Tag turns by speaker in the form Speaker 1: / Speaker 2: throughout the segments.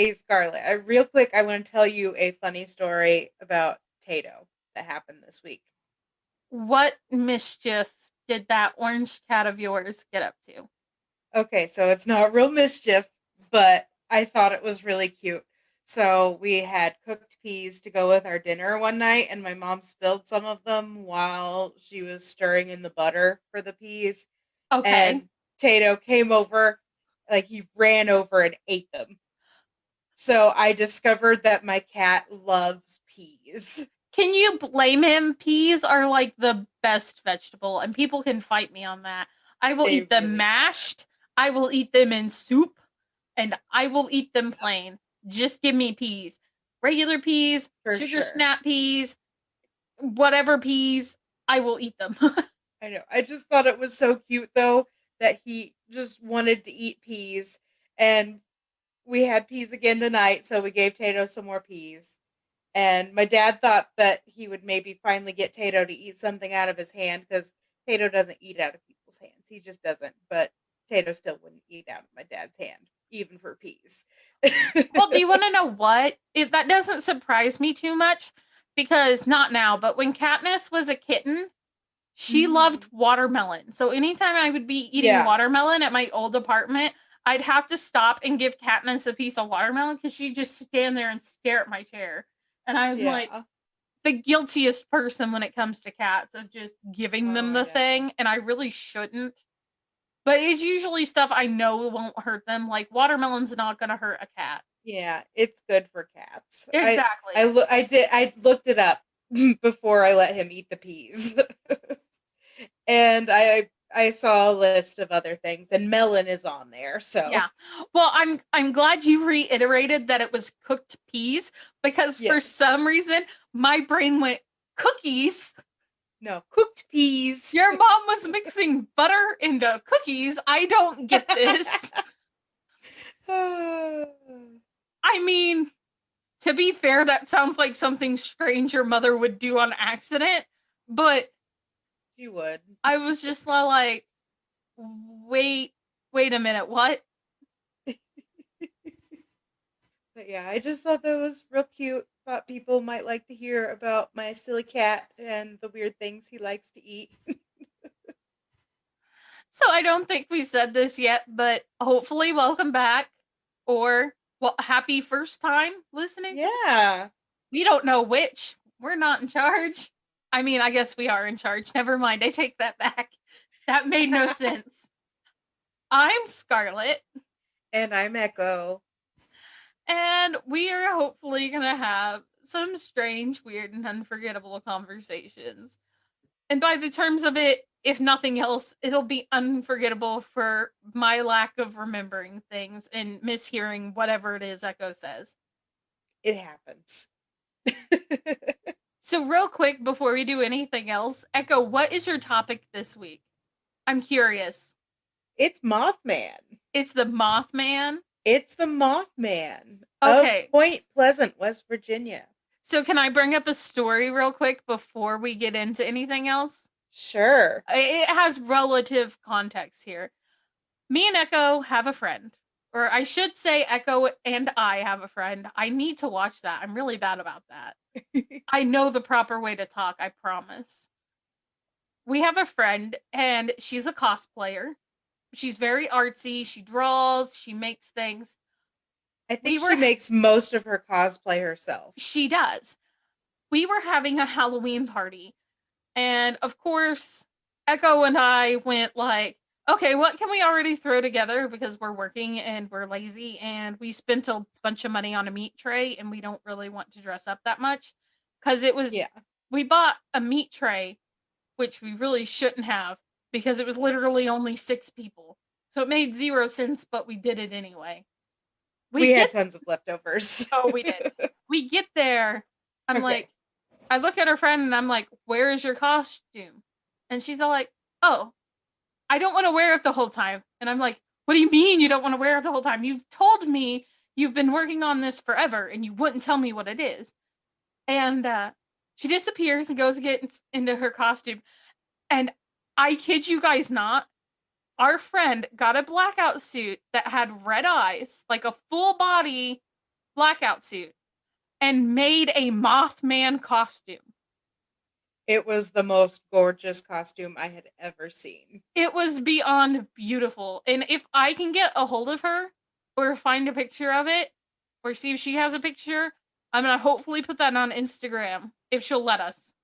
Speaker 1: Hey, Scarlett, real quick, I want to tell you a funny story about Tato that happened this week.
Speaker 2: What mischief did that orange cat of yours get up to?
Speaker 1: Okay, so it's not real mischief, but I thought it was really cute. So we had cooked peas to go with our dinner one night, and my mom spilled some of them while she was stirring in the butter for the peas.
Speaker 2: Okay.
Speaker 1: And Tato came over, like he ran over and ate them. So I discovered that my cat loves peas.
Speaker 2: Can you blame him? Peas are like the best vegetable, and people can fight me on that. I will
Speaker 1: They
Speaker 2: eat them
Speaker 1: really
Speaker 2: mashed, I will eat them in soup, and I will eat them plain. Just give me peas. Regular peas,
Speaker 1: for
Speaker 2: sugar
Speaker 1: sure.
Speaker 2: snap peas, whatever peas, I will eat them.
Speaker 1: I know. I just thought it was so cute though that he just wanted to eat peas, and we had peas again tonight, so we gave Tato some more peas. And my dad thought that he would maybe finally get Tato to eat something out of his hand because Tato doesn't eat out of people's hands. He just doesn't. But Tato still wouldn't eat out of my dad's hand, even for peas.
Speaker 2: Well, do you want to know what? That doesn't surprise me too much because not now, but when Katniss was a kitten, she loved
Speaker 1: Mm,
Speaker 2: watermelon. So anytime I would be eating
Speaker 1: yeah.
Speaker 2: watermelon at my old apartment, I'd have to stop and give Katniss a piece of watermelon because she'd just stand there and stare at my chair. And I'm like
Speaker 1: Yeah.
Speaker 2: the guiltiest person when it comes to cats of just giving
Speaker 1: Oh,
Speaker 2: them
Speaker 1: I
Speaker 2: the
Speaker 1: know.
Speaker 2: thing. And I really shouldn't. But it's usually stuff I know won't hurt them. Like watermelon's not going to hurt a cat.
Speaker 1: Yeah, it's good for cats.
Speaker 2: Exactly.
Speaker 1: I looked it up before I let him eat the peas. And I saw a list of other things and melon is on there. So,
Speaker 2: Yeah. Well, I'm glad you reiterated that it was cooked peas because for
Speaker 1: yes.
Speaker 2: some reason my brain went cookies.
Speaker 1: No, cooked peas.
Speaker 2: Your mom was mixing butter into cookies. I don't get this. I mean, to be fair, that sounds like something strange your mother would do on accident, but
Speaker 1: You would.
Speaker 2: I was just like, wait, wait a minute, what?
Speaker 1: But yeah, I just thought that was real cute. Thought people might like to hear about my silly cat and the weird things he likes to eat.
Speaker 2: So I don't think we said this yet, but hopefully, welcome back or well, happy first time listening to the.
Speaker 1: Yeah.
Speaker 2: We don't know which. We're not in charge. I mean, I guess we are in charge. Never mind. I take that back. That made no sense. I'm Scarlett,
Speaker 1: And I'm Echo.
Speaker 2: and we are hopefully going to have some strange, weird, and unforgettable conversations. And by the terms of it, if nothing else, it'll be unforgettable for my lack of remembering things and mishearing whatever it is Echo says.
Speaker 1: It happens.
Speaker 2: So, real quick before we do anything else, Echo, what is your topic this week? I'm curious.
Speaker 1: It's Mothman.
Speaker 2: It's the Mothman.
Speaker 1: It's the Mothman of
Speaker 2: Okay,
Speaker 1: Point Pleasant, West Virginia.
Speaker 2: so can I bring up a story real quick before we get into anything else?
Speaker 1: Sure.
Speaker 2: It has relative context here. Me and Echo have a friend. Or I should say, Echo and I have a friend. I need to watch that. I'm really bad about that. I know the proper way to talk, I promise. We have a friend, and she's a cosplayer. She's very artsy. She draws, she makes things.
Speaker 1: I
Speaker 2: We
Speaker 1: think she
Speaker 2: were,
Speaker 1: makes most of her cosplay herself.
Speaker 2: she does. We were having a Halloween party, and of course, Echo and I went like, okay, what can we already throw together because we're working and we're lazy and we spent a bunch of money on a meat tray and we don't really want to dress up that much because
Speaker 1: Yeah.
Speaker 2: we bought a meat tray, which we really shouldn't have because it was literally only 6 people. So it made 0 sense, but we did it anyway. We
Speaker 1: We had
Speaker 2: get,
Speaker 1: tons of leftovers.
Speaker 2: oh, we did. We get there. I'm
Speaker 1: Okay.
Speaker 2: like, I look at her friend and I'm like, where is your costume? And she's all like, oh, I don't want to wear it the whole time. And I'm like, what do you mean you don't want to wear it the whole time? You've told me you've been working on this forever and you wouldn't tell me what it is. And she disappears and goes to get into her costume. And I kid you guys not, our friend got a blackout suit that had red eyes, like a full body blackout suit and made a Mothman costume.
Speaker 1: It was the most gorgeous costume I had ever seen.
Speaker 2: It was beyond beautiful. And if I can get a hold of her or find a picture of it or see if she has a picture, I'm going to hopefully put that on Instagram if she'll let us.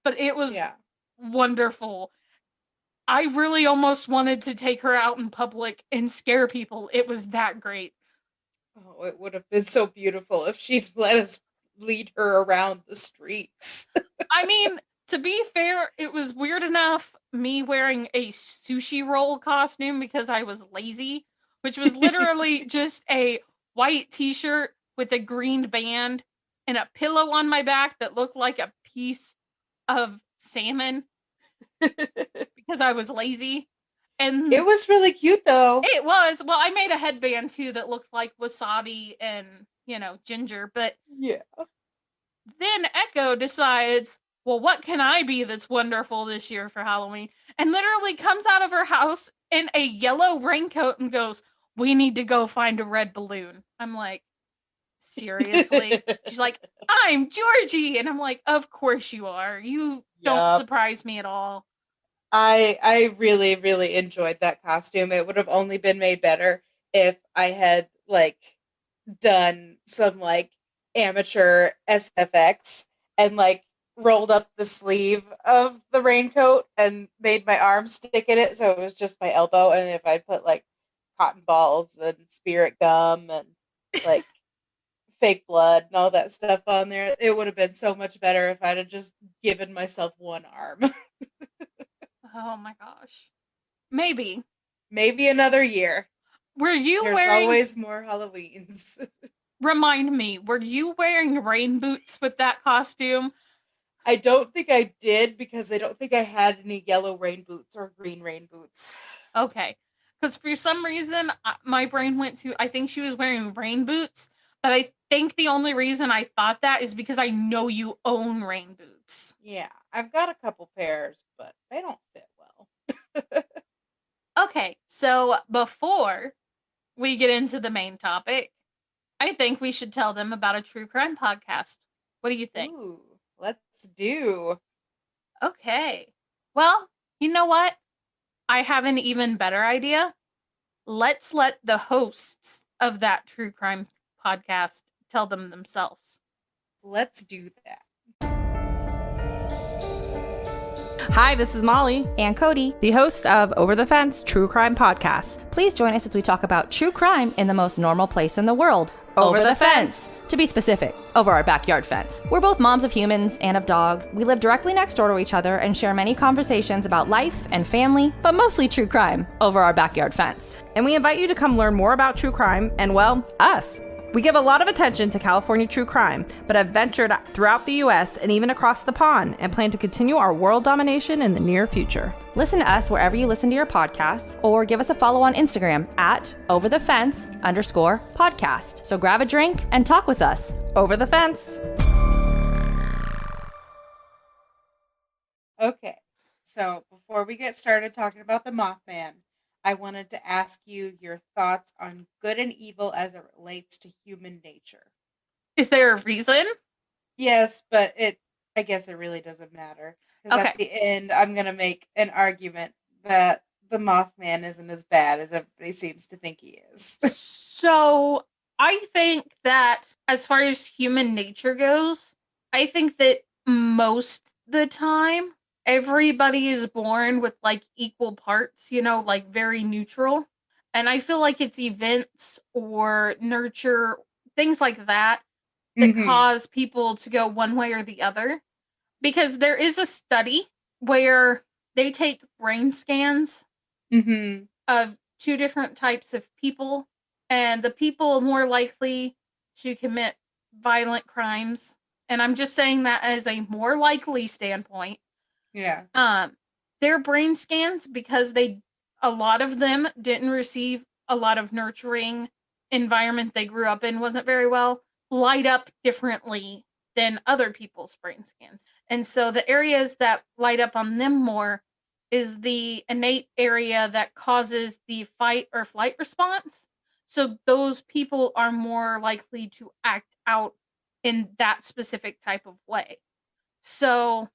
Speaker 2: But it was wonderful. I really almost wanted to take her out in public and scare people. It was that great.
Speaker 1: Oh, it would have been so beautiful if she'd let us lead her around the streets.
Speaker 2: I mean, to be fair, it was weird enough me wearing a sushi roll costume because I was lazy, which was literally just a white t-shirt with a green band and a pillow on my back that looked like a piece of salmon because I was lazy. And
Speaker 1: it was really cute though.
Speaker 2: It was. Well, I made a headband too that looked like wasabi and, ginger, but
Speaker 1: yeah.
Speaker 2: Then Echo decides, well, what can I be that's wonderful this year for Halloween? And literally comes out of her house in a yellow raincoat and goes, we need to go find a red balloon. I'm like, seriously? She's like, I'm Georgie. And I'm like, of course you are. You don't surprise me at all.
Speaker 1: I really, really enjoyed that costume. It would have only been made better if I had done some amateur SFX and rolled up the sleeve of the raincoat and made my arm stick in it so it was just my elbow, and if I put cotton balls and spirit gum and fake blood and all that stuff on there, it would have been so much better if I'd have just given myself one arm.
Speaker 2: Oh my gosh. Maybe
Speaker 1: another year.
Speaker 2: There's
Speaker 1: always more Halloweens.
Speaker 2: Remind me, were you wearing rain boots with that costume?
Speaker 1: I don't think I did because I don't think I had any yellow rain boots or green rain boots.
Speaker 2: Okay. Because for some reason, my brain went to, I think she was wearing rain boots, but I think the only reason I thought that is because I know you own rain boots.
Speaker 1: Yeah, I've got a couple pairs, but they don't fit well.
Speaker 2: Okay, so before we get into the main topic, I think we should tell them about a true crime podcast. What do you think?
Speaker 1: Ooh, let's do.
Speaker 2: Okay. Well, you know what? I have an even better idea. Let's let the hosts of that true crime podcast tell them themselves.
Speaker 1: Let's do that.
Speaker 3: Hi, this is Molly.
Speaker 4: And Cody,
Speaker 3: the hosts of Over the Fence True Crime Podcast.
Speaker 4: Please join us as we talk about true crime in the most normal place in the world.
Speaker 3: Over the fence.
Speaker 4: To be specific, over our backyard fence. We're both moms of humans and of dogs. We live directly next door to each other and share many conversations about life and family, but mostly true crime, over our backyard fence.
Speaker 3: And we invite you to come learn more about true crime and, well, us. We give a lot of attention to California true crime, but have ventured throughout the U.S. and even across the pond and plan to continue our world domination in the near future.
Speaker 4: Listen to us wherever you listen to your podcasts, or give us a follow on Instagram at overthefence_podcast. So grab a drink and talk with us.
Speaker 3: Over the fence.
Speaker 1: Okay, so before we get started talking about the Mothman, I wanted to ask you your thoughts on good and evil as it relates to human nature.
Speaker 2: Is there a reason?
Speaker 1: Yes, but I guess it really doesn't matter. Because at the end, I'm going to make an argument that the Mothman isn't as bad as everybody seems to think he is.
Speaker 2: So I think that as far as human nature goes, I think that most the time, everybody is born with equal parts, very neutral. And I feel like it's events or nurture, things like that cause people to go one way or the other. Because there is a study where they take brain scans of two different types of people, and the people more likely to commit violent crimes. And I'm just saying that as a more likely standpoint.
Speaker 1: Yeah.
Speaker 2: Their brain scans, because a lot of them didn't receive a lot of nurturing environment they grew up in, wasn't very well, light up differently than other people's brain scans. And so the areas that light up on them more is the innate area that causes the fight or flight response. So those people are more likely to act out in that specific type of way. So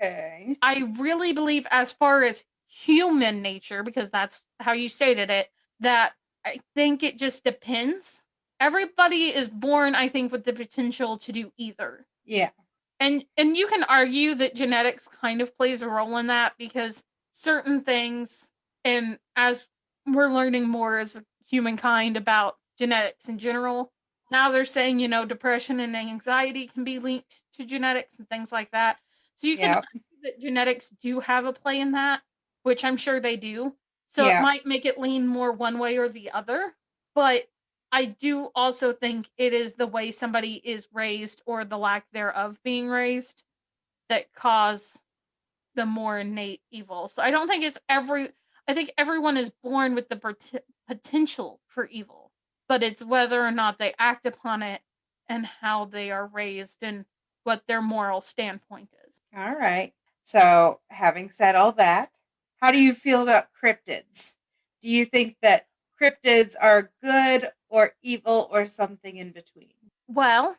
Speaker 1: Okay.
Speaker 2: I really believe, as far as human nature, because that's how you stated it, that I think it just depends. Everybody is born, I think, with the potential to do either.
Speaker 1: Yeah.
Speaker 2: And you can argue that genetics kind of plays a role in that, because certain things, and as we're learning more as humankind about genetics in general, now they're saying, depression and anxiety can be linked to genetics and things like that. So you can
Speaker 1: Yep.
Speaker 2: argue that genetics do have a play in that, which I'm sure they do. So it
Speaker 1: Yeah.
Speaker 2: might make it lean more one way or the other. But I do also think it is the way somebody is raised, or the lack thereof being raised, that cause the more innate evil. So I don't think I think everyone is born with the potential for evil, but it's whether or not they act upon it, and how they are raised, and what their moral standpoint is.
Speaker 1: All right. So, having said all that, how do you feel about cryptids? Do you think that cryptids are good or evil or something in between?
Speaker 2: Well,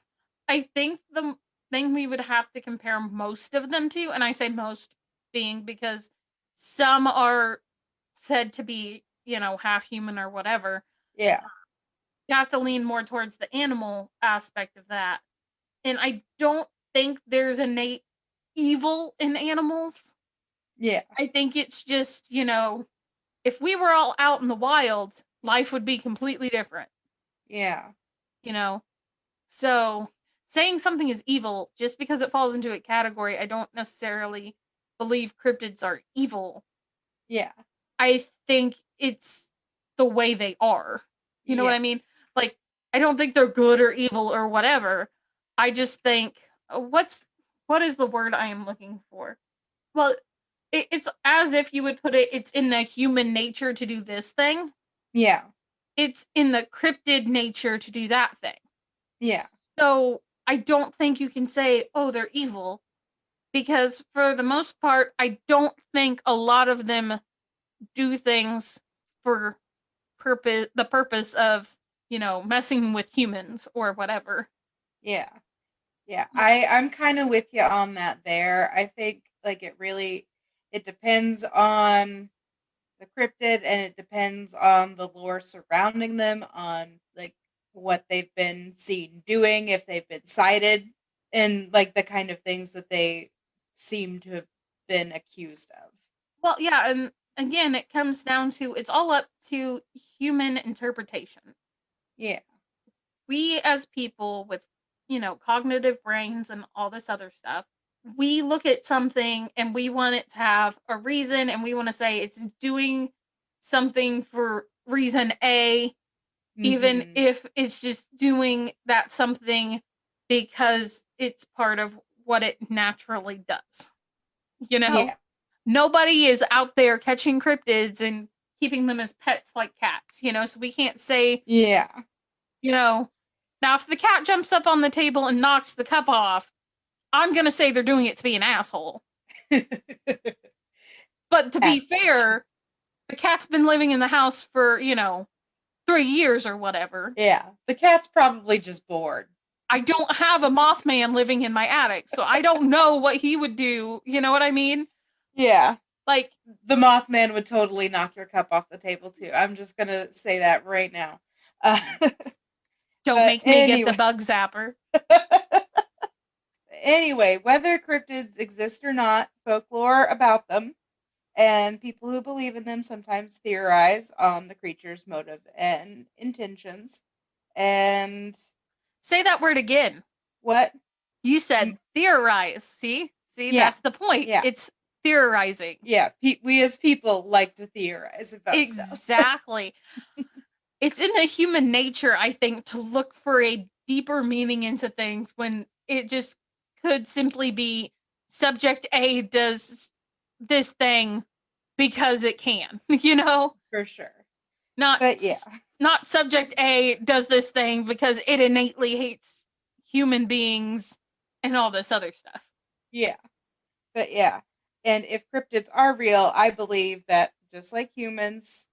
Speaker 2: I think the thing we would have to compare most of them to, and I say most being because some are said to be, half human or whatever,
Speaker 1: Yeah.
Speaker 2: you have to lean more towards the animal aspect of that. And I don't think there's innate evil in animals.
Speaker 1: Yeah.
Speaker 2: I think it's just, if we were all out in the wild, life would be completely different,
Speaker 1: Yeah.
Speaker 2: you know? So saying something is evil just because it falls into a category, I don't necessarily believe cryptids are evil.
Speaker 1: Yeah.
Speaker 2: I think it's the way they are. You know what
Speaker 1: Yeah.
Speaker 2: I mean? Like, I don't think they're good or evil or whatever. I just think, what is the word I am looking for? Well, it's as if you would put it, it's in the human nature to do this thing.
Speaker 1: Yeah.
Speaker 2: It's in the cryptid nature to do that thing.
Speaker 1: Yeah.
Speaker 2: So I don't think you can say, oh, they're evil, because for the most part, I don't think a lot of them do things for the purpose of, messing with humans or whatever.
Speaker 1: Yeah. Yeah. I'm kind of with you on that there. I think like it depends on the cryptid, and it depends on the lore surrounding them, on like what they've been seen doing, if they've been sighted, and like the kind of things that they seem to have been accused of.
Speaker 2: Well, yeah, and again, it comes down to, it's all up to human interpretation.
Speaker 1: Yeah.
Speaker 2: We as people with, cognitive brains and all this other stuff, we look at something and we want it to have a reason, and we want to say it's doing something for reason A, even
Speaker 1: Mhm.
Speaker 2: if it's just doing that something because it's part of what it naturally does.
Speaker 1: Yeah.
Speaker 2: Nobody is out there catching cryptids and keeping them as pets like cats, so we can't say,
Speaker 1: Yeah.
Speaker 2: now if the cat jumps up on the table and knocks the cup off, I'm going to say they're doing it to be an asshole. But to be fair, the cat's been living in the house for, 3 years or whatever.
Speaker 1: Yeah. The cat's probably just bored.
Speaker 2: I don't have a Mothman living in my attic, so I don't know what he would do. You know what I mean?
Speaker 1: Yeah.
Speaker 2: Like,
Speaker 1: The Mothman would totally knock your cup off the table too. I'm just gonna say that right now.
Speaker 2: don't
Speaker 1: But
Speaker 2: make me get the bug zapper.
Speaker 1: Anyway, whether cryptids exist or not, folklore about them and people who believe in them sometimes theorize on the creature's motive and intentions. And
Speaker 2: Say that word again.
Speaker 1: what?
Speaker 2: You said theorize. See,
Speaker 1: Yeah.
Speaker 2: that's the point.
Speaker 1: Yeah.
Speaker 2: It's theorizing.
Speaker 1: Yeah, we as people like to theorize about stuff.
Speaker 2: Exactly. It's in the human nature, I think, to look for a deeper meaning into things when it just could simply be subject A does this thing because it can,
Speaker 1: For sure.
Speaker 2: Not
Speaker 1: But yeah.
Speaker 2: not subject A does this thing because it innately hates human beings and all this other stuff.
Speaker 1: Yeah. But yeah. And if cryptids are real, I believe that just like humans,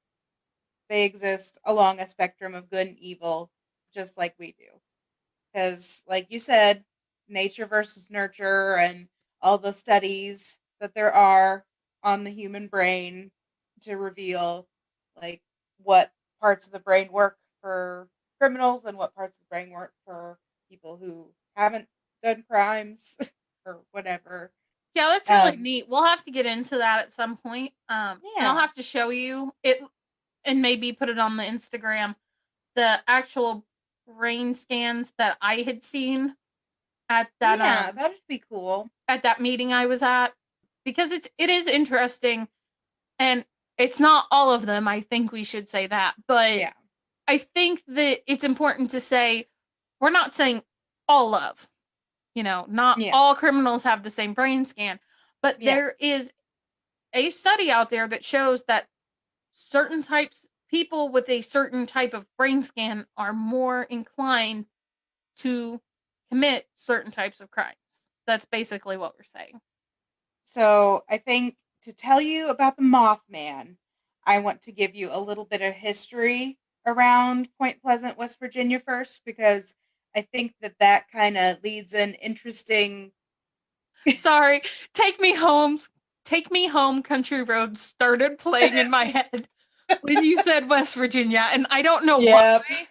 Speaker 1: they exist along a spectrum of good and evil, just like we do. Because, like you said, nature versus nurture and all the studies that there are on the human brain to reveal, like, what parts of the brain work for criminals and what parts of the brain work for people who haven't done crimes or whatever.
Speaker 2: Yeah, that's really neat. We'll have to get into that at some point. And I'll
Speaker 1: Yeah.
Speaker 2: have to show you it and maybe put it on the Instagram, the actual brain scans that I had seen at that
Speaker 1: Yeah, that'd be cool.
Speaker 2: at that meeting I was at, because it is interesting, and it's not all of them. I think we should say that, but
Speaker 1: Yeah.
Speaker 2: I think that it's important to say we're not saying all of, not
Speaker 1: Yeah.
Speaker 2: all criminals have the same brain scan, but
Speaker 1: Yeah.
Speaker 2: there is a study out there that shows that certain types people with a certain type of brain scan are more inclined to commit certain types of crimes. That's basically what we're saying.
Speaker 1: So I think to tell you about the Mothman, I want to give you a little bit of history around Point Pleasant, West Virginia first, because I think that kind of leads an interesting.
Speaker 2: Sorry, Take Me Home, Take Me Home Country Roads started playing in my head when you said West Virginia, and I don't know
Speaker 1: Yep.
Speaker 2: why.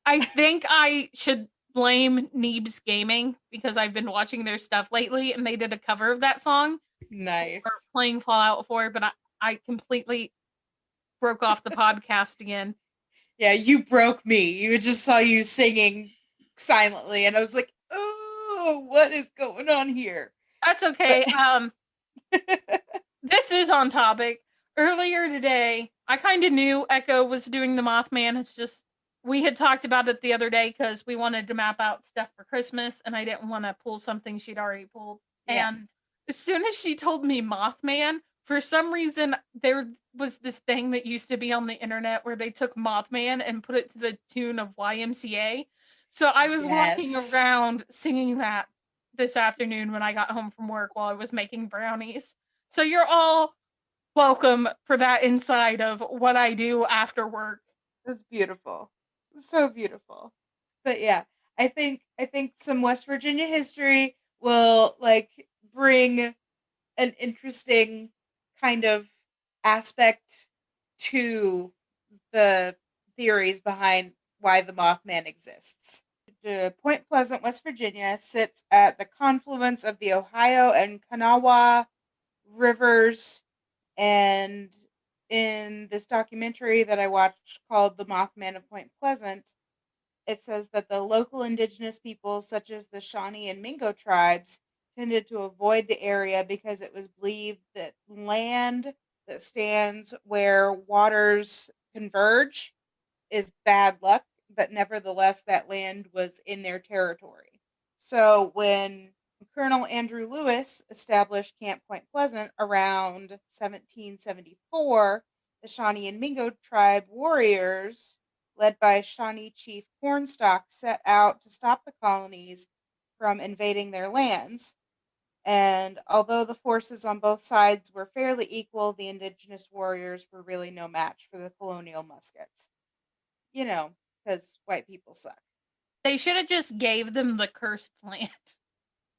Speaker 2: I think I should blame Neebs Gaming because I've been watching their stuff lately, and they did a cover of that song.
Speaker 1: Nice.
Speaker 2: For playing Fallout 4, but I completely broke off the podcast again.
Speaker 1: Yeah, you broke me. You just saw you singing silently, and I was like, "Oh, what is going on here?"
Speaker 2: That's okay. This is on topic. Earlier today, I kind of knew Echo was doing the Mothman. It's just we had talked about it the other day because we wanted to map out stuff for Christmas, and I didn't want to pull something she'd already pulled.
Speaker 1: Yeah.
Speaker 2: And as soon as she told me Mothman, for some reason, there was this thing that used to be on the internet where they took Mothman and put it to the tune of YMCA. So I was walking
Speaker 1: Yes.
Speaker 2: around singing that this afternoon when I got home from work while I was making brownies. So you're all welcome for that insight of what I do after work.
Speaker 1: It's beautiful. So beautiful. But yeah, I think some West Virginia history will bring an interesting kind of aspect to the theories behind why the Mothman exists. Point Pleasant, West Virginia sits at the confluence of the Ohio and Kanawha rivers, and in this documentary that I watched called The Mothman of Point Pleasant, it says that the local indigenous peoples, such as the Shawnee and Mingo tribes, tended to avoid the area because it was believed that land that stands where waters converge is bad luck, but nevertheless, that land was in their territory. So when Colonel Andrew Lewis established Camp Point Pleasant around 1774, the Shawnee and Mingo tribe warriors, led by Shawnee Chief Cornstalk, set out to stop the colonies from invading their lands. And although the forces on both sides were fairly equal, the indigenous warriors were really no match for the colonial muskets. Because white people suck.
Speaker 2: They should have just gave them the cursed land.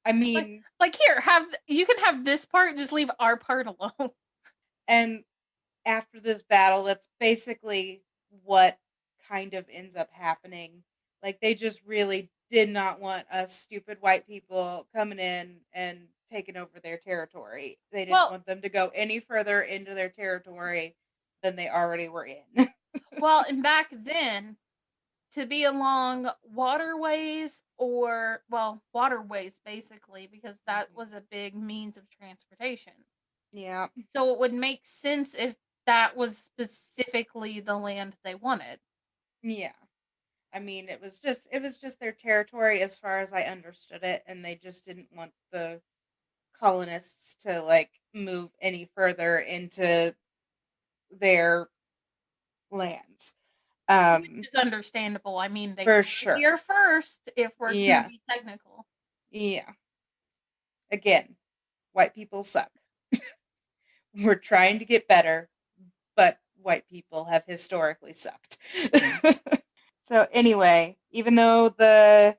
Speaker 1: I mean,
Speaker 2: here, you can have this part, just leave our part alone.
Speaker 1: And after this battle, that's basically what kind of ends up happening. They just really did not want us stupid white people coming in and taking over their territory. They didn't want them to go any further into their territory than they already were in.
Speaker 2: Well, and back then, to be along waterways waterways basically, because that was a big means of transportation.
Speaker 1: Yeah.
Speaker 2: So it would make sense if that was specifically the land they wanted.
Speaker 1: Yeah. I mean, it was just their territory as far as I understood it, and they just didn't want the colonists to move any further into their lands.
Speaker 2: Which is understandable. I mean, they
Speaker 1: for
Speaker 2: were
Speaker 1: sure
Speaker 2: here first, if we're going to be technical.
Speaker 1: Yeah. Again, white people suck. We're trying to get better, but white people have historically sucked. So anyway, even though the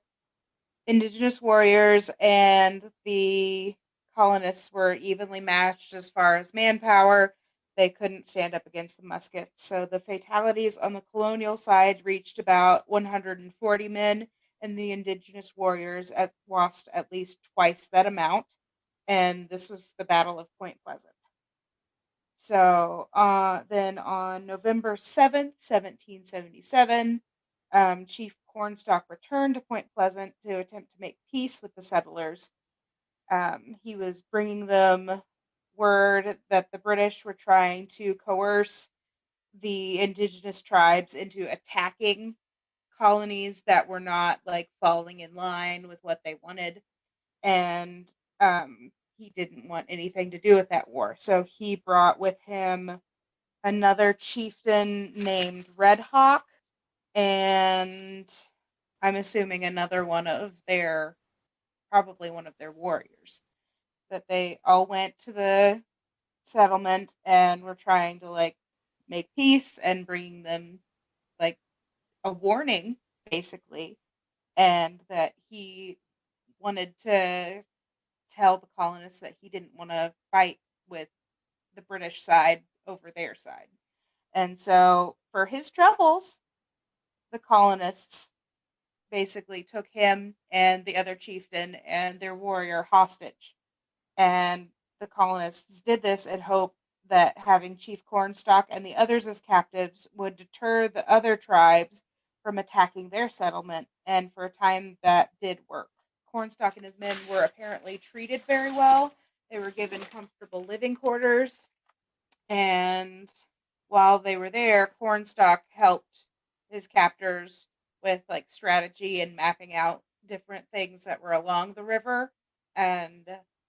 Speaker 1: indigenous warriors and the colonists were evenly matched as far as manpower, they couldn't stand up against the muskets. So the fatalities on the colonial side reached about 140 men, and the indigenous warriors lost at least twice that amount. And this was the Battle of Point Pleasant. So then on November 7th, 1777, Chief Cornstalk returned to Point Pleasant to attempt to make peace with the settlers. He was bringing them word that the British were trying to coerce the indigenous tribes into attacking colonies that were not like falling in line with what they wanted. And he didn't want anything to do with that war. So he brought with him another chieftain named Red Hawk, and I'm assuming another one of their, probably one of their warriors. That they all went to the settlement and were trying to like make peace and bringing them like a warning, basically, and that he wanted to tell the colonists that he didn't want to fight with the British side over their side. And so for his troubles, the colonists basically took him and the other chieftain and their warrior hostage. And the colonists did this in hope that having Chief Cornstalk and the others as captives would deter the other tribes from attacking their settlement, and for a time that did work. Cornstalk and his men were apparently treated very well. They were given comfortable living quarters, and while they were there, Cornstalk helped his captors with like strategy and mapping out different things that were along the river. And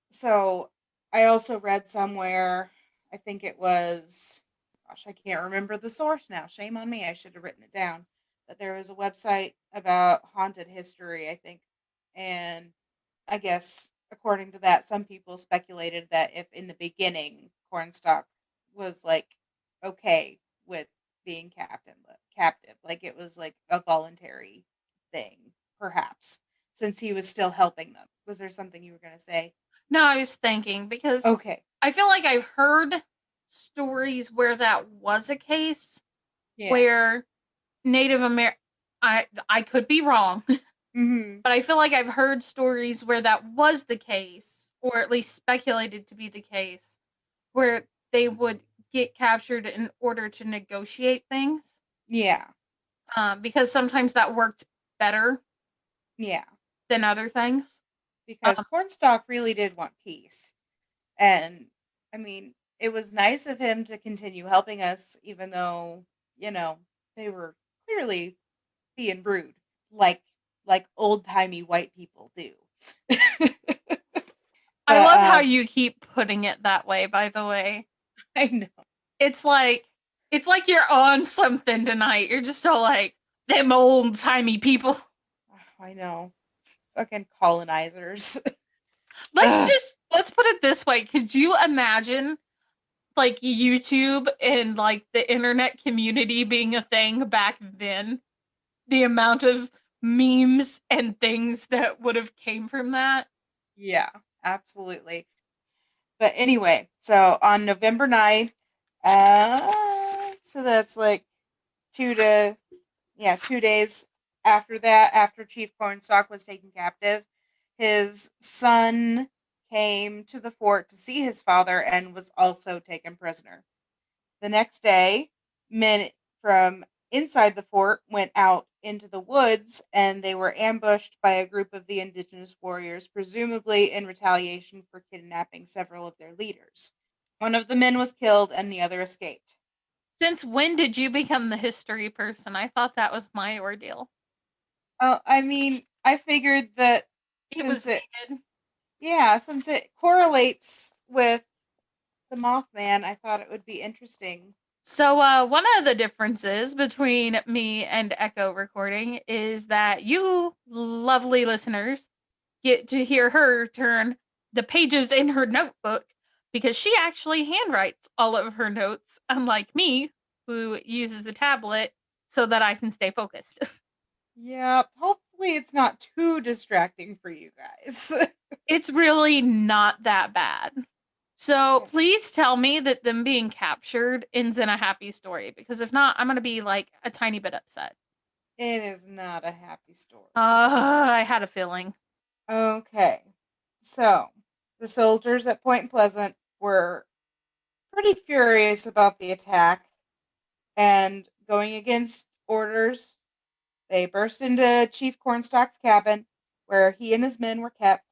Speaker 1: so I also read somewhere, I think it was, gosh, I can't remember the source now. Shame on me. I should have written it down. But there was a website about haunted history, I think. And I guess according to that, some people speculated that if in the beginning Cornstalk was like okay with being captive, like it was like a voluntary thing, perhaps, since he was still helping them. Was there something you were going to say?
Speaker 2: No, I was thinking because
Speaker 1: Okay.
Speaker 2: I feel like I've heard stories where that was a case, where Native American, I could be wrong,
Speaker 1: Mm-hmm.
Speaker 2: but I feel like I've heard stories where that was the case, or at least speculated to be the case, where they would get captured in order to negotiate things.
Speaker 1: Yeah.
Speaker 2: Because sometimes that worked better.
Speaker 1: Yeah.
Speaker 2: Than other things.
Speaker 1: Because Cornstalk really did want peace. And, I mean, it was nice of him to continue helping us, even though, you know, they were clearly being rude, like old-timey white people do.
Speaker 2: I love how you keep putting it that way, by the way.
Speaker 1: I know.
Speaker 2: It's like you're on something tonight. You're just so like, them old-timey people.
Speaker 1: I know. Fucking colonizers.
Speaker 2: Let's put it this way. Could you imagine like YouTube and like the internet community being a thing back then? The amount of memes and things that would have came from that.
Speaker 1: Yeah, absolutely. But anyway, so on November 9th, so that's like 2 days after that, after Chief Cornstalk was taken captive, his son came to the fort to see his father and was also taken prisoner. The next day, men from inside the fort went out into the woods, and they were ambushed by a group of the indigenous warriors, presumably in retaliation for kidnapping several of their leaders. One of the men was killed and the other escaped.
Speaker 2: Since when did you become the history person? I thought that was my ordeal.
Speaker 1: I mean, I figured that since it correlates with the Mothman, I thought it would be interesting.
Speaker 2: So one of the differences between me and Echo recording is that you lovely listeners get to hear her turn the pages in her notebook, because she actually handwrites all of her notes, unlike me, who uses a tablet so that I can stay focused.
Speaker 1: Yep. Hopefully it's not too distracting for you guys.
Speaker 2: It's really not that bad. So please tell me that them being captured ends in a happy story, because if not, I'm going to be like a tiny bit upset.
Speaker 1: It is not a happy story.
Speaker 2: I had a feeling.
Speaker 1: Okay. So, the soldiers at Point Pleasant were pretty furious about the attack, and going against orders, they burst into Chief Cornstalk's cabin where he and his men were kept,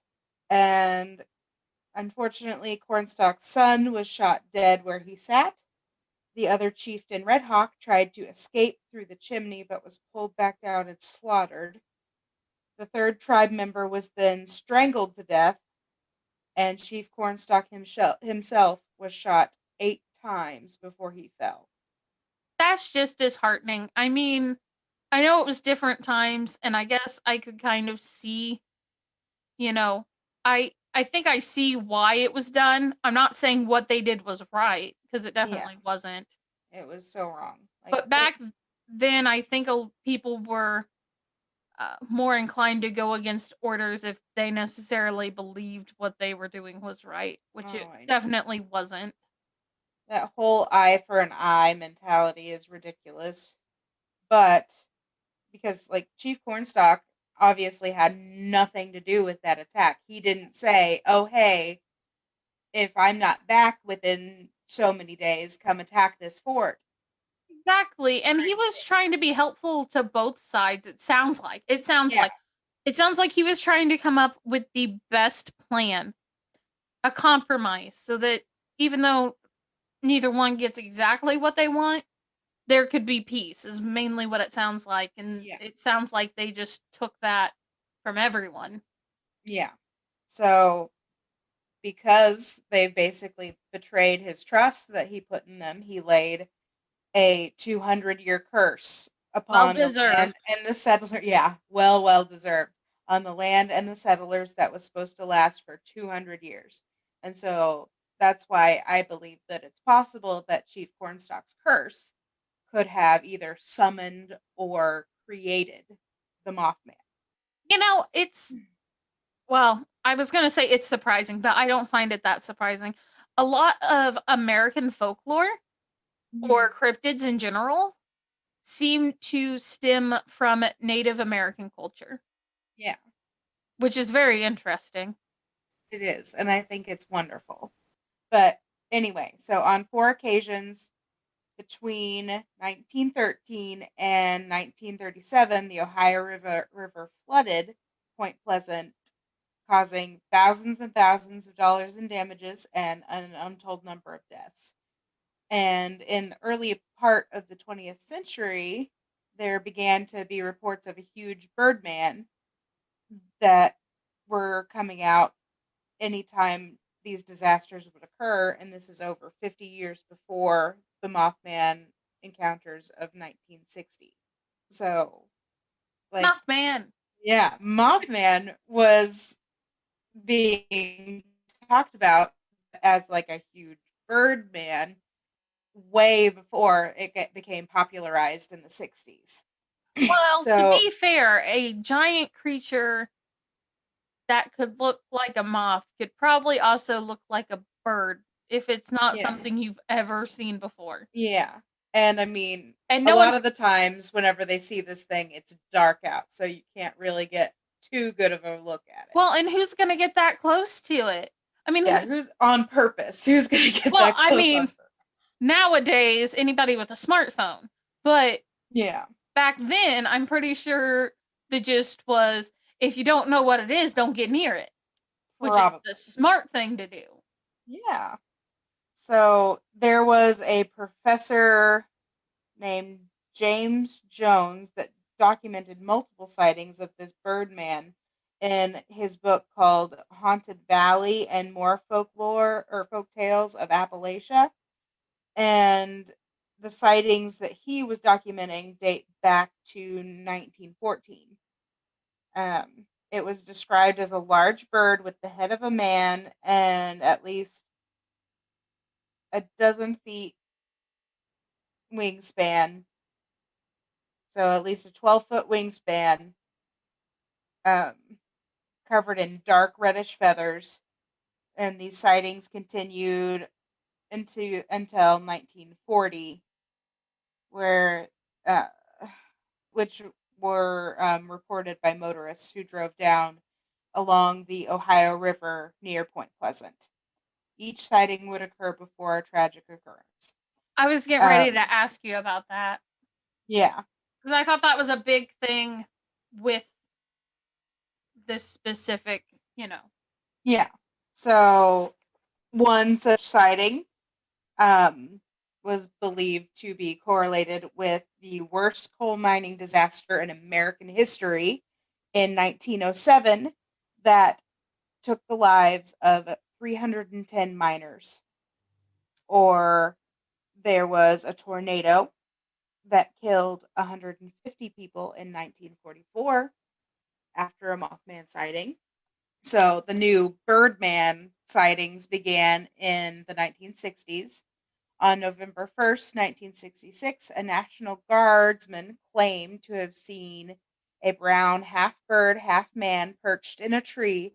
Speaker 1: and unfortunately, Cornstalk's son was shot dead where he sat. The other chieftain, Red Hawk, tried to escape through the chimney but was pulled back down and slaughtered. The third tribe member was then strangled to death, and Chief Cornstalk himself was shot 8 times before he fell.
Speaker 2: That's just disheartening. I mean, I know it was different times, and I guess I could kind of see, you know, I think I see why it was done. I'm not saying what they did was right, because it definitely wasn't.
Speaker 1: It was so wrong.
Speaker 2: But back then, I think people were more inclined to go against orders if they necessarily believed what they were doing was right, which it definitely wasn't.
Speaker 1: That whole eye for an eye mentality is ridiculous. But because like Chief Cornstalk obviously had nothing to do with that attack. He didn't say, "Oh, hey, if I'm not back within so many days, come attack this fort."
Speaker 2: Exactly. And he was trying to be helpful to both sides. It sounds like he was trying to come up with the best plan, a compromise, so that even though neither one gets exactly what they want, there could be peace, is mainly what it sounds like. And it sounds like they just took that from everyone.
Speaker 1: Yeah. So, because they basically betrayed his trust that he put in them, he laid a 200-year curse upon the land and the settler. Yeah, well deserved. On the land and the settlers that was supposed to last for 200 years. And so that's why I believe that it's possible that Chief Cornstalk's curse could have either summoned or created the Mothman.
Speaker 2: You know, well, I was going to say it's surprising, but I don't find it that surprising. A lot of American folklore or cryptids in general seem to stem from Native American culture.
Speaker 1: Yeah.
Speaker 2: Which is very interesting.
Speaker 1: It is, and I think it's wonderful. But anyway, so on 4 occasions between 1913 and 1937, the Ohio River flooded Point Pleasant, causing thousands and thousands of dollars in damages and an untold number of deaths. And in the early part of the 20th century, there began to be reports of a huge birdman that were coming out anytime these disasters would occur, and this is over 50 years before the Mothman encounters of 1960. So, like,
Speaker 2: Mothman!
Speaker 1: Yeah, Mothman was being talked about as like a huge bird man way before it became popularized in the 60s.
Speaker 2: Well, to be fair, a giant creature that could look like a moth could probably also look like a bird if it's not something you've ever seen before.
Speaker 1: Yeah. And I mean, a lot of the times whenever they see this thing, it's dark out, so you can't really get too good of a look at it.
Speaker 2: Well, and who's going to get that close to it? I mean,
Speaker 1: who's on purpose? Who's going to get that close
Speaker 2: I mean,
Speaker 1: on purpose?
Speaker 2: Nowadays, anybody with a smartphone. But
Speaker 1: yeah,
Speaker 2: back then, I'm pretty sure the gist was, if you don't know what it is, don't get near it. Which is the smart thing to do.
Speaker 1: Yeah. So there was a professor named James Jones that documented multiple sightings of this Birdman in his book called Haunted Valley and More Folklore or Folk Tales of Appalachia. And the sightings that he was documenting date back to 1914. It was described as a large bird with the head of a man and at least a dozen feet wingspan. So at least a 12-foot wingspan, um, covered in dark reddish feathers. And these sightings continued until 1940, where uh, which were reported by motorists who drove down along the Ohio River near Point Pleasant. Each sighting would occur before a tragic occurrence.
Speaker 2: I was getting ready to ask you about that.
Speaker 1: Yeah.
Speaker 2: Because I thought that was a big thing with this specific,
Speaker 1: Yeah. So one such sighting was believed to be correlated with the worst coal mining disaster in American history in 1907 that took the lives of 310 miners. Or there was a tornado that killed 150 people in 1944 after a Mothman sighting. So the new Birdman sightings began in the 1960s. On November 1st, 1966, a National Guardsman claimed to have seen a brown half bird, half man perched in a tree.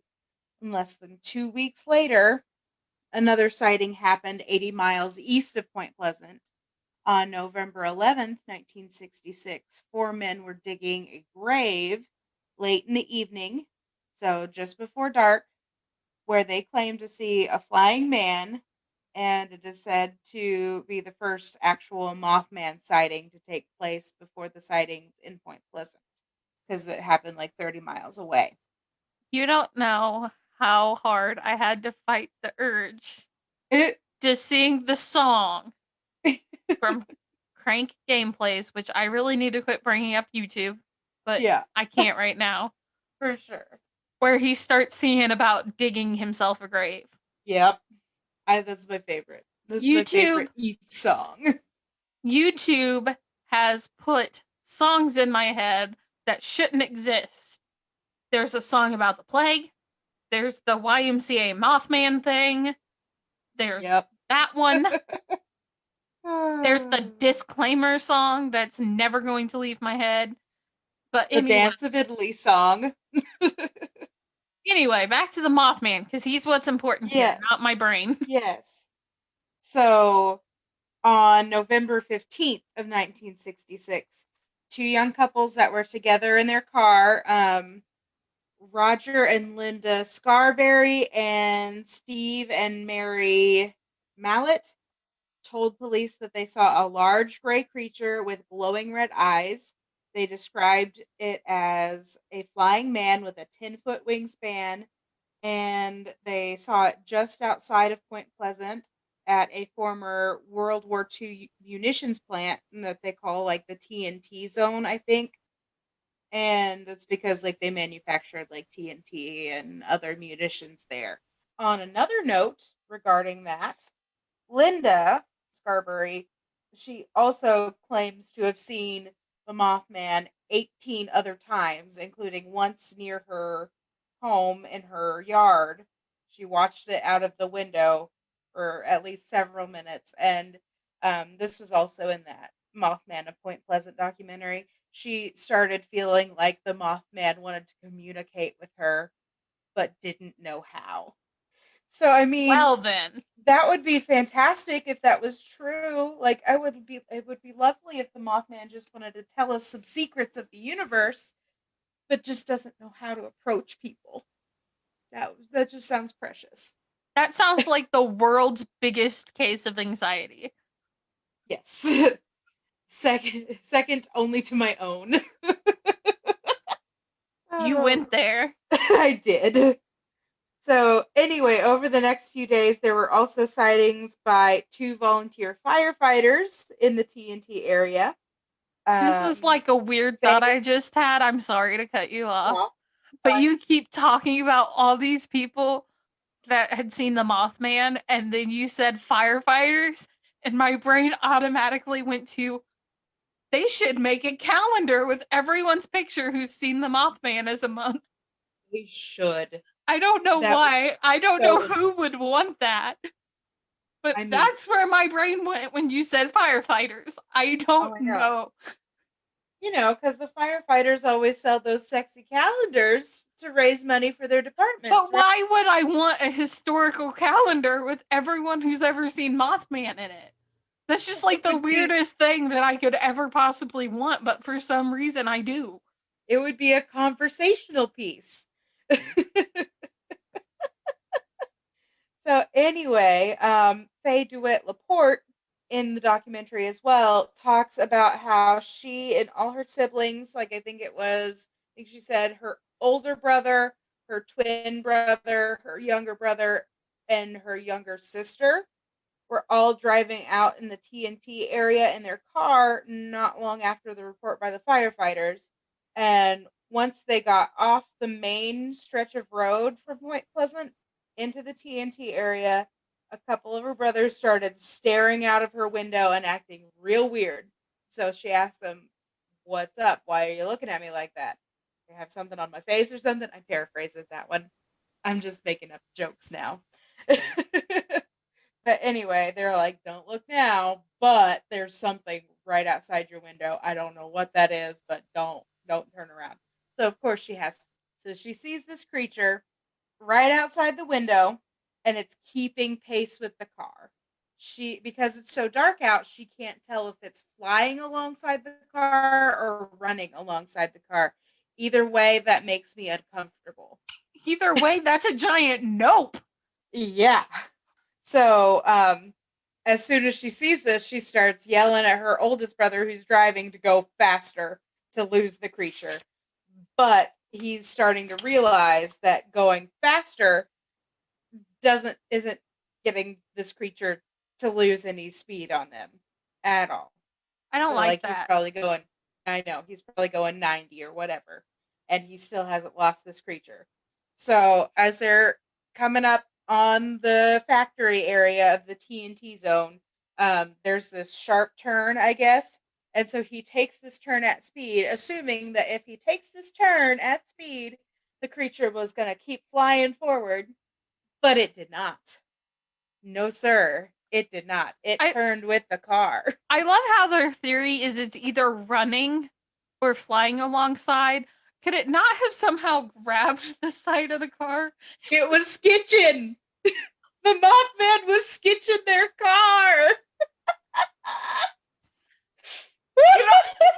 Speaker 1: And less than 2 weeks later, another sighting happened 80 miles east of Point Pleasant. On November 11th, 1966, 4 men were digging a grave late in the evening, so just before dark, where they claimed to see a flying man, and it is said to be the first actual Mothman sighting to take place before the sightings in Point Pleasant, because it happened like 30 miles away.
Speaker 2: You don't know how hard I had to fight the urge to sing the song from Crank Gameplays, which I really need to quit bringing up YouTube, but
Speaker 1: Yeah,
Speaker 2: I can't right now,
Speaker 1: for sure.
Speaker 2: where he starts singing about digging himself a grave.
Speaker 1: Yep. That's my favorite. This is my favorite Eve song.
Speaker 2: YouTube has put songs in my head that shouldn't exist. There's a song about the plague. There's the YMCA Mothman thing. There's that one. There's the disclaimer song that's never going to leave my head. But
Speaker 1: the Dance of Italy song.
Speaker 2: Anyway, back to the Mothman, because he's what's important here, not my brain.
Speaker 1: Yes. So, on November 15th of 1966, two young couples that were together in their car, Roger and Linda Scarberry and Steve and Mary Mallet, told police that they saw a large gray creature with glowing red eyes. They described it as a flying man with a 10-foot wingspan, and they saw it just outside of Point Pleasant at a former World War II munitions plant that they call like the TNT zone, I think. And that's because like they manufactured like TNT and other munitions there. On another note regarding that, Linda Scarberry, she also claims to have seen the Mothman 18 other times, including once near her home in her yard. She watched it out of the window for at least several minutes, and this was also in that Mothman of Point Pleasant documentary. She started feeling like the Mothman wanted to communicate with her, but didn't know how. So, I mean,
Speaker 2: well, then
Speaker 1: that would be fantastic if that was true. Like, it would be lovely if the Mothman just wanted to tell us some secrets of the universe, but just doesn't know how to approach people. That just sounds precious.
Speaker 2: That sounds like the world's biggest case of anxiety.
Speaker 1: Yes. Second only to my own.
Speaker 2: You went there.
Speaker 1: I did. So anyway, over the next few days, there were also sightings by 2 volunteer firefighters in the TNT area.
Speaker 2: This is like a weird thought I just had. I'm sorry to cut you off. But you keep talking about all these people that had seen the Mothman, and then you said firefighters, and my brain automatically went to, they should make a calendar with everyone's picture who's seen the Mothman as a month.
Speaker 1: They should.
Speaker 2: I don't know why. I don't know who would want that. But
Speaker 1: I mean,
Speaker 2: that's where my brain went when you said firefighters. I don't
Speaker 1: I know.
Speaker 2: know.
Speaker 1: Because the firefighters always sell those sexy calendars to raise money for their departments,
Speaker 2: But
Speaker 1: right?
Speaker 2: why would I want a historical calendar with everyone who's ever seen Mothman in it? That's just like the weirdest thing that I could ever possibly want, but for some reason I do.
Speaker 1: It would be a conversational piece. So anyway, Faye DeWitt Laporte in the documentary as well talks about how she and all her siblings, like I think she said her older brother, her twin brother, her younger brother, and her younger sister were all driving out in the TNT area in their car not long after the report by the firefighters. And once they got off the main stretch of road from Point Pleasant into the TNT area, a couple of her brothers started staring out of her window and acting real weird. So she asked them, "What's up? Why are you looking at me like that? I have something on my face or something?" I'm paraphrasing that one. I'm just making up jokes now. But anyway, they're like, "Don't look now, but there's something right outside your window. I don't know what that is, but don't turn around." So of course she sees this creature right outside the window, and it's keeping pace with the car. Because it's so dark out, she can't tell if it's flying alongside the car or running alongside the car. Either way, that makes me uncomfortable.
Speaker 2: Either way, that's a giant nope.
Speaker 1: Yeah. So, as soon as she sees this, she starts yelling at her oldest brother who's driving to go faster to lose the creature. But he's starting to realize that going faster isn't getting this creature to lose any speed on them at all.
Speaker 2: I don't like
Speaker 1: He's
Speaker 2: that.
Speaker 1: probably going, I know, he's probably going 90 or whatever, and he still hasn't lost this creature. So as they're coming up on the factory area of the TNT zone, there's this sharp turn, I guess. And so he takes this turn at speed, assuming that if he takes this turn at speed, the creature was going to keep flying forward. But it did not. No, sir. It did not. It turned with the car.
Speaker 2: I love how their theory is it's either running or flying alongside. Could it not have somehow grabbed the side of the car?
Speaker 1: It was skitching. The Mothman was skitching their car.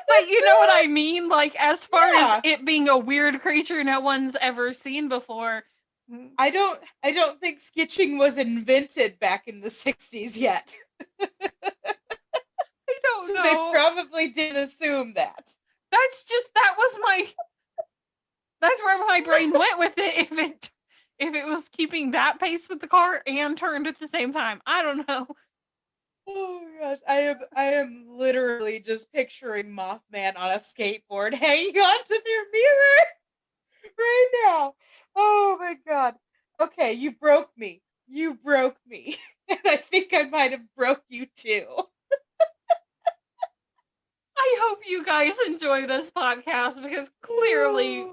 Speaker 2: But you know what I mean? Like, as far as it being a weird creature no one's ever seen before.
Speaker 1: I don't think skitching was invented back in the 60s yet.
Speaker 2: I don't know.
Speaker 1: They probably did assume that.
Speaker 2: That's where my brain went with it. If it was keeping that pace with the car and turned at the same time. I don't know.
Speaker 1: Oh my gosh, I am literally just picturing Mothman on a skateboard hanging onto their mirror right now. Oh my god. Okay, you broke me. You broke me. And I think I might have broke you too.
Speaker 2: I hope you guys enjoy this podcast because clearly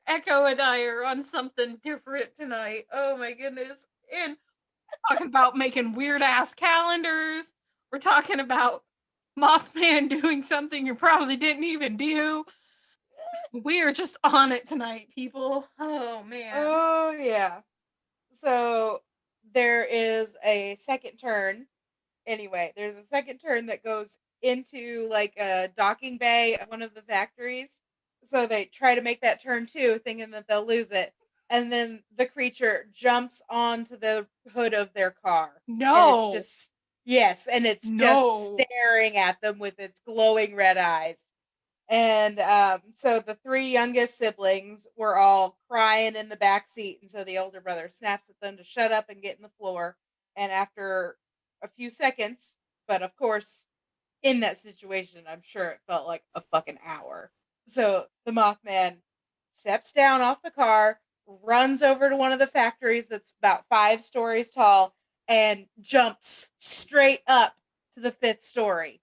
Speaker 2: Echo and I are on something different tonight. Oh my goodness. And we're talking about making weird ass calendars. We're talking about Mothman doing something you probably didn't even do. We are just on it tonight, people. Oh man.
Speaker 1: Oh yeah. So there is a second turn. Anyway, there's a second turn that goes into like a docking bay at one of the factories. So they try to make that turn too, thinking that they'll lose it. And then the creature jumps onto the hood of their car.
Speaker 2: No.
Speaker 1: And it's just just staring at them with its glowing red eyes. And so the three youngest siblings were all crying in the back seat. And so the older brother snaps at them to shut up and get in the floor. And after a few seconds, but of course, in that situation, I'm sure it felt like a fucking hour. So the Mothman steps down off the car, runs over to one of the factories that's about 5 stories tall, and jumps straight up to the 5th story.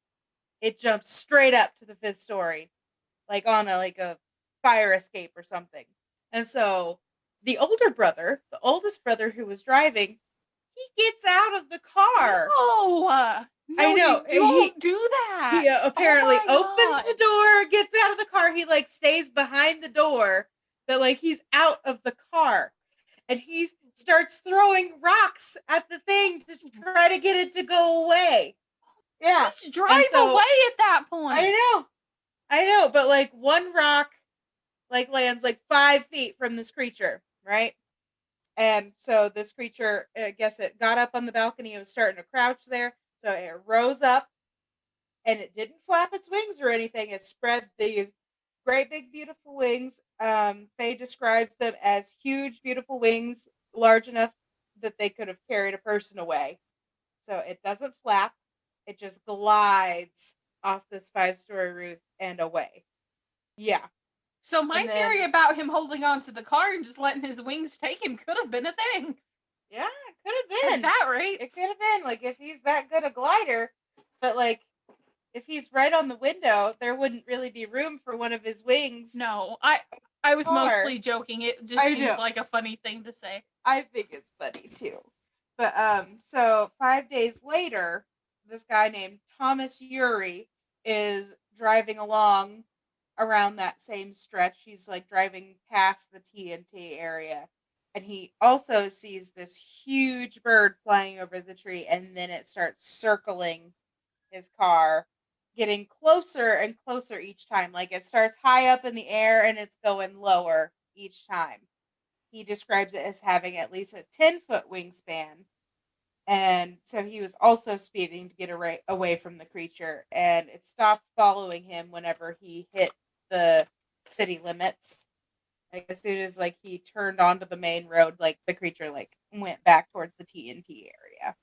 Speaker 1: It jumps straight up to the 5th story, like on a fire escape or something. And so the oldest brother who was driving, He gets out of the car.
Speaker 2: No,
Speaker 1: I know.
Speaker 2: don't do that.
Speaker 1: He apparently
Speaker 2: Oh
Speaker 1: opens
Speaker 2: my
Speaker 1: the door, gets out of the car. He like stays behind the door, but like he's out of the car. And he starts throwing rocks at the thing to try to get it to go away. Yeah.
Speaker 2: Just drive away at that point.
Speaker 1: I know, but like one rock like lands like 5 feet from this creature, right? And so this creature, I guess it got up on the balcony. It was starting to crouch there. So it rose up and it didn't flap its wings or anything. It spread these great big beautiful wings. Faye describes them as huge beautiful wings, large enough that they could have carried a person away. So it doesn't flap. It just glides off this 5-story roof and away. Yeah.
Speaker 2: So my theory about him holding on to the car and just letting his wings take him could have been a thing.
Speaker 1: Yeah, it could have been.
Speaker 2: At that rate.
Speaker 1: It could have been. Like, if he's that good a glider. But, like, if he's right on the window, there wouldn't really be room for one of his wings.
Speaker 2: No, I was mostly joking. It just seemed like a funny thing to say.
Speaker 1: I think it's funny, too. But, so 5 days later, this guy named Thomas Urey is driving along around that same stretch. He's like driving past the TNT area, and he also sees this huge bird flying over the tree, and then it starts circling his car, getting closer and closer each time. Like it starts high up in the air and it's going lower each time. He describes it as having at least a 10-foot wingspan. And so he was also speeding to get away from the creature, and it stopped following him whenever he hit the city limits. Like as soon as like he turned onto the main road, like the creature like went back towards the TNT area.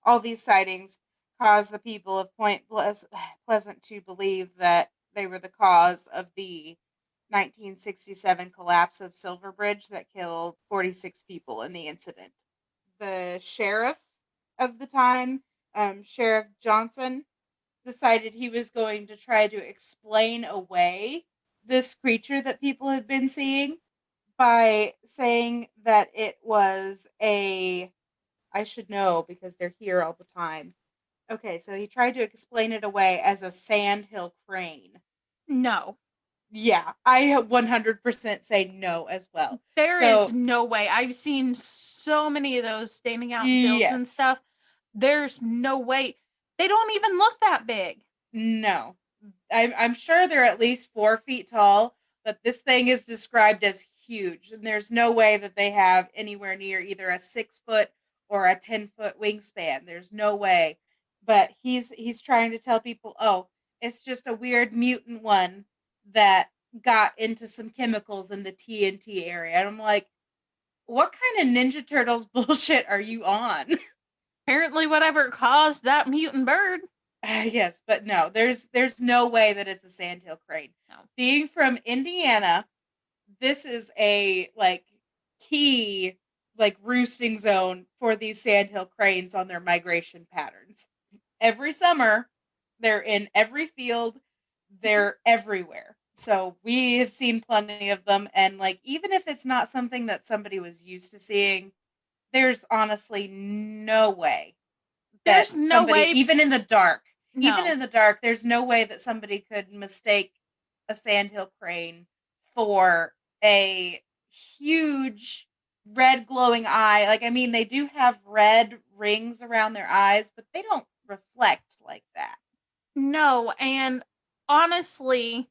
Speaker 1: All these sightings caused the people of Point Pleasant to believe that they were the cause of the 1967 collapse of Silver Bridge that killed 46 people in the incident. The sheriff of the time, Sheriff Johnson, decided he was going to try to explain away this creature that people had been seeing by saying that it was I should know because they're here all the time. Okay, so he tried to explain it away as a sandhill crane.
Speaker 2: No.
Speaker 1: Yeah, I 100% say no as well.
Speaker 2: There is no way. I've seen so many of those standing out in fields and stuff. There's no way. They don't even look that big.
Speaker 1: No. I'm sure they're at least 4 feet tall, but this thing is described as huge, and there's no way that they have anywhere near either a 6-foot or a 10-foot wingspan. There's no way. But he's trying to tell people, oh, it's just a weird mutant one that got into some chemicals in the TNT area. And I'm like, what kind of Ninja Turtles bullshit are you on?
Speaker 2: Apparently whatever caused that mutant bird.
Speaker 1: Yes, but no, there's no way that it's a sandhill crane.
Speaker 2: No.
Speaker 1: Being from Indiana, this is a like key like roosting zone for these sandhill cranes on their migration patterns. Every summer, they're in every field, they're everywhere. So we have seen plenty of them, and like even if it's not something that somebody was used to seeing, there's honestly no way.
Speaker 2: There's no way,
Speaker 1: even in the dark.
Speaker 2: No.
Speaker 1: Even in the dark, there's no way that somebody could mistake a sandhill crane for a huge red glowing eye. Like, I mean, they do have red rings around their eyes, but they don't reflect like that.
Speaker 2: No, and honestly,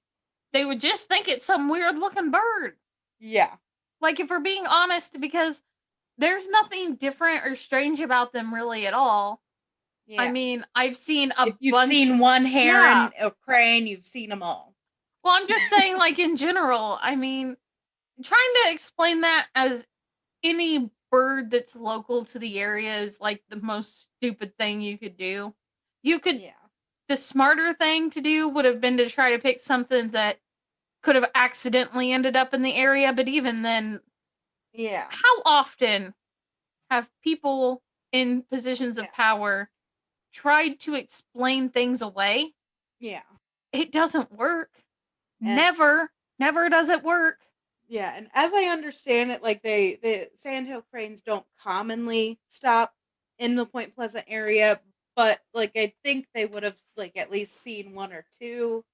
Speaker 2: they would just think it's some weird looking bird.
Speaker 1: Yeah.
Speaker 2: Like, if we're being honest, because there's nothing different or strange about them really at all. Yeah. I mean, I've seen
Speaker 1: you've seen one heron, a crane, you've seen them all.
Speaker 2: Well, I'm just saying, like, in general, I mean, trying to explain that as any bird that's local to the area is, like, the most stupid thing you could do. The smarter thing to do would have been to try to pick something that could have accidentally ended up in the area, but even then, how often have people in positions of power tried to explain things away?
Speaker 1: Yeah.
Speaker 2: It doesn't work. Never does it work.
Speaker 1: Yeah, and as I understand it, like the sandhill cranes don't commonly stop in the Point Pleasant area, but like I think they would have like at least seen one or two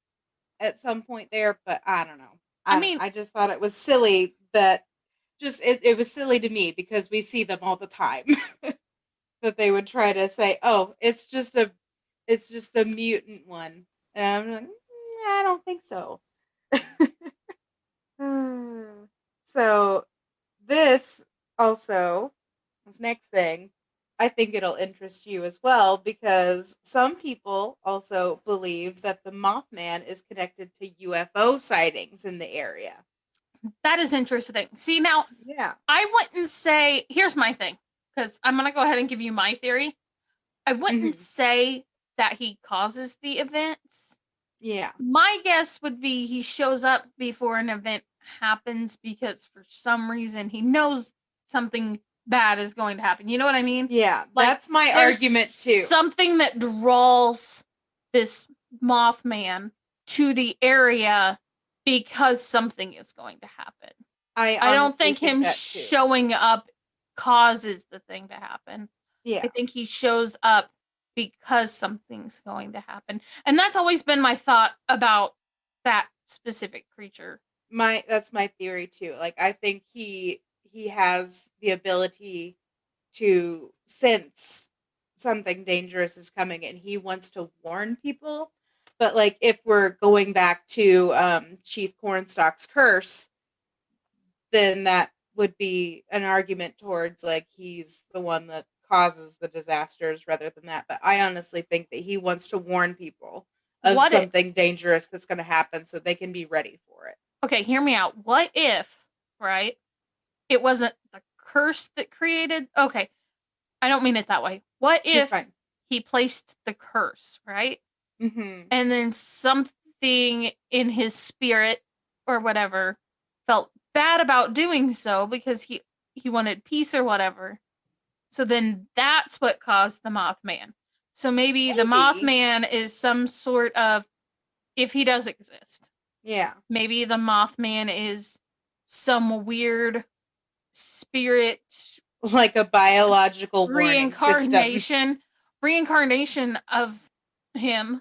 Speaker 1: at some point there, but I don't know.
Speaker 2: I
Speaker 1: I don't know.
Speaker 2: mean,
Speaker 1: I just thought it was silly that just it was silly to me because we see them all the time that they would try to say, "Oh, it's just a mutant one." And I'm like, I don't think so." So this also, this next thing, I think it'll interest you as well because some people also believe that the Mothman is connected to UFO sightings in the area.
Speaker 2: that is interesting. See, now,
Speaker 1: Yeah.
Speaker 2: I wouldn't say, here's my thing, because I'm going to go ahead and give you my theory. I wouldn't
Speaker 1: Mhm.
Speaker 2: say that he causes the events.
Speaker 1: Yeah.
Speaker 2: My guess would be he shows up before an event happens because for some reason he knows something bad is going to happen. You know what I mean?
Speaker 1: Yeah,
Speaker 2: Like,
Speaker 1: that's my
Speaker 2: there's
Speaker 1: argument too.
Speaker 2: something that draws this Mothman to the area because something is going to happen.
Speaker 1: I
Speaker 2: I don't
Speaker 1: honestly
Speaker 2: think him
Speaker 1: that too.
Speaker 2: showing up causes the thing to happen.
Speaker 1: Yeah.
Speaker 2: I think he shows up because something's going to happen. And that's always been my thought about that specific creature.
Speaker 1: That's my theory too. Like I think he has the ability to sense something dangerous is coming and he wants to warn people. But like if we're going back to Chief Cornstalk's curse, then that would be an argument towards like he's the one that causes the disasters rather than that. But I honestly think that he wants to warn people of
Speaker 2: What if,
Speaker 1: something dangerous that's going to happen so they can be ready for it.
Speaker 2: okay, hear me out. What if, right? It wasn't the curse that created, okay, I don't mean it that way. What
Speaker 1: You're
Speaker 2: if
Speaker 1: fine.
Speaker 2: he placed the curse, right?
Speaker 1: Mm-hmm.
Speaker 2: And then something in his spirit or whatever felt bad about doing so because he wanted peace or whatever. So then that's what caused the Mothman. So maybe the
Speaker 1: Maybe.
Speaker 2: Mothman is some sort of, if he does exist,
Speaker 1: Yeah.
Speaker 2: maybe the Mothman is some weird spirit
Speaker 1: Like a biological warning system.
Speaker 2: reincarnation of him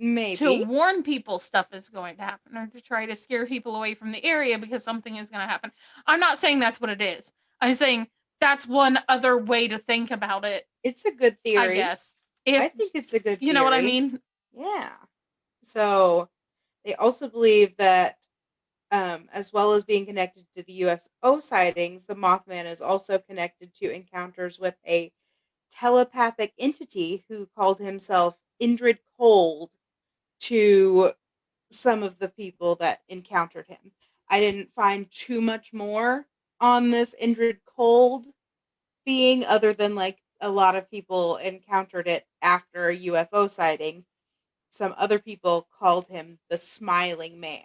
Speaker 2: to
Speaker 1: Maybe.
Speaker 2: warn people stuff is going to happen or to try to scare people away from the area because something is going to happen. I'm not saying that's what it is. I'm saying that's one other way to think about it,
Speaker 1: It's a good theory.
Speaker 2: I guess.
Speaker 1: I
Speaker 2: If
Speaker 1: think it's a good theory.
Speaker 2: you know what I mean?
Speaker 1: Yeah. So they also believe that as well as being connected to the UFO sightings, the Mothman is also connected to encounters with a telepathic entity who called himself Indrid Cold to some of the people that encountered him. I didn't find too much more on this Indrid Cold being other than like a lot of people encountered it after a UFO sighting. Some other people called him the Smiling Man.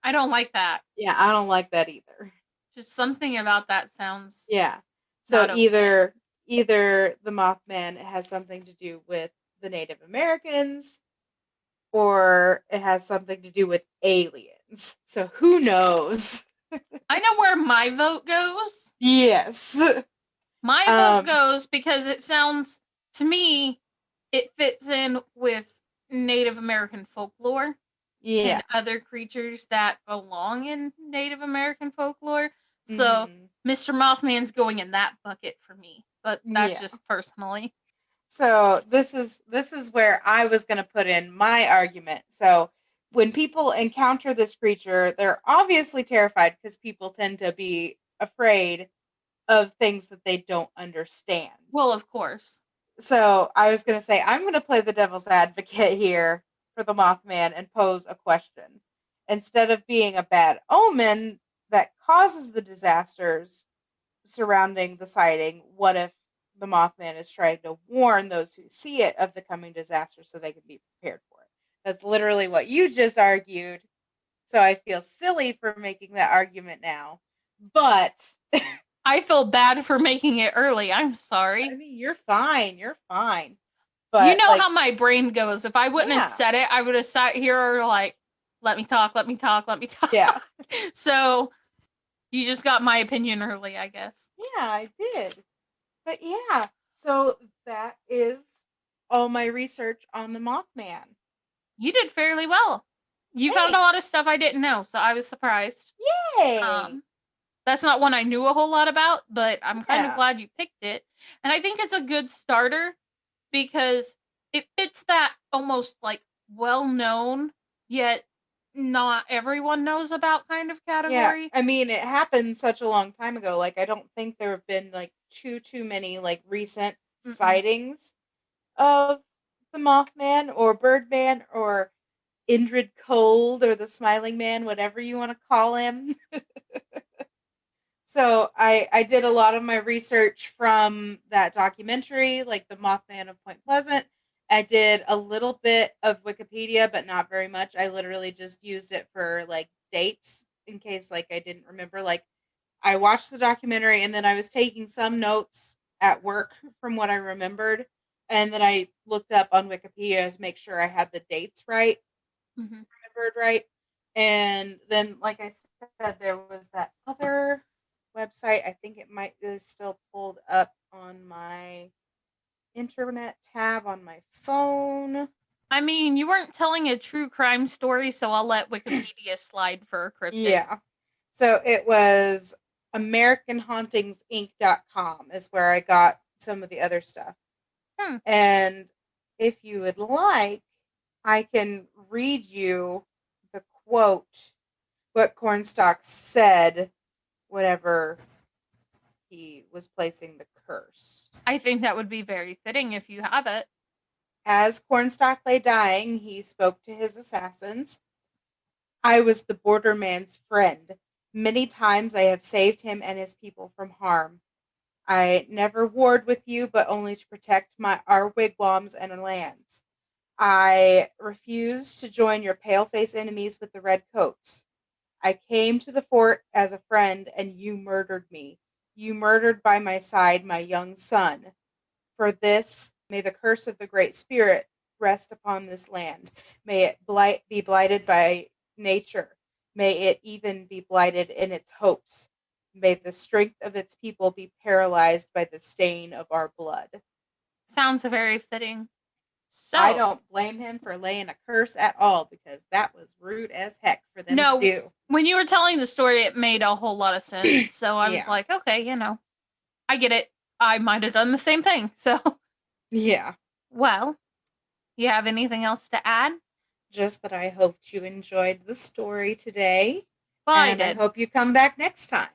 Speaker 2: I don't like that.
Speaker 1: Yeah, I don't like that either.
Speaker 2: Just something about that sounds
Speaker 1: Yeah. So
Speaker 2: not okay.
Speaker 1: either the Mothman has something to do with the Native Americans or it has something to do with aliens. So who knows?
Speaker 2: I know where my vote goes.
Speaker 1: Yes.
Speaker 2: My vote goes because it sounds to me it fits in with Native American folklore.
Speaker 1: Yeah.
Speaker 2: And other creatures that belong in Native American folklore. So Mr. Mothman's going in that bucket for me, but that's just personally.
Speaker 1: So this is where I was going to put in my argument. So when people encounter this creature, they're obviously terrified because people tend to be afraid of things that they don't understand.
Speaker 2: Well, of course.
Speaker 1: So I was going to say I'm going to play the devil's advocate here for the Mothman and pose a question. Instead of being a bad omen that causes the disasters surrounding the sighting, what if the Mothman is trying to warn those who see it of the coming disaster so they can be prepared for it? That's literally what you just argued. So I feel silly for making that argument now. But
Speaker 2: I feel bad for making it early. I'm sorry.
Speaker 1: I mean, you're fine. You're fine. But
Speaker 2: you know how my brain goes. If I wouldn't have said it, I would have sat here like, let me talk.
Speaker 1: Yeah.
Speaker 2: So You just got my opinion early, I guess.
Speaker 1: Yeah, I did. But yeah, so that is all my research on the Mothman.
Speaker 2: You did fairly well. You found a
Speaker 1: Thanks.
Speaker 2: lot of stuff I didn't know, so I was surprised.
Speaker 1: Yay!
Speaker 2: That's not one I knew a whole lot about, but I'm kind of
Speaker 1: Yeah.
Speaker 2: glad you picked it. And I think it's a good starter because it fits that almost like well-known, yet not everyone knows about kind of
Speaker 1: Yeah,
Speaker 2: category.
Speaker 1: I mean, it happened such a long time ago. Like, I don't think there have been like too many like recent
Speaker 2: Mm-mm.
Speaker 1: sightings of the Mothman or Birdman or Indrid Cold or the Smiling Man, whatever you want to call him. So I did a lot of my research from that documentary, like the Mothman of Point Pleasant. I did a little bit of Wikipedia, but not very much. I literally just used it for like dates in case like I didn't remember. Like I watched the documentary and then I was taking some notes at work from what I remembered. And then I looked up on Wikipedia to make sure I had the dates right,
Speaker 2: Mm-hmm.
Speaker 1: remembered right. And then, like I said, there was that other website. I think it might is still pulled up on my internet tab on my phone.
Speaker 2: I mean, you weren't telling a true crime story, so I'll let Wikipedia slide for a cryptid.
Speaker 1: Yeah. So it was AmericanHauntingsInc.com is where I got some of the other stuff. And if you would like, I can read you the quote, what Cornstalk said whenever he was placing the curse.
Speaker 2: I think that would be very fitting if you have it.
Speaker 1: As Cornstalk lay dying, he spoke to his assassins. I was the borderman's friend. Many times I have saved him and his people from harm. I never warred with you, but only to protect our wigwams and lands. I refused to join your pale-faced enemies with the red coats. I came to the fort as a friend, and you murdered me. You murdered by my side my young son. For this, may the curse of the Great Spirit rest upon this land. May it be blighted by nature. May it even be blighted in its hopes. May the strength of its people be paralyzed by the stain of our blood.
Speaker 2: Sounds very fitting. So
Speaker 1: I don't blame him for laying a curse at all because that was rude as heck for them to do.
Speaker 2: When you were telling the story, it made a whole lot of sense. So I was like, okay, I get it. I might have done the same thing. So
Speaker 1: yeah.
Speaker 2: Well, you have anything else to add?
Speaker 1: Just that I hoped you enjoyed the story today.
Speaker 2: Well,
Speaker 1: and I hope you come back next time.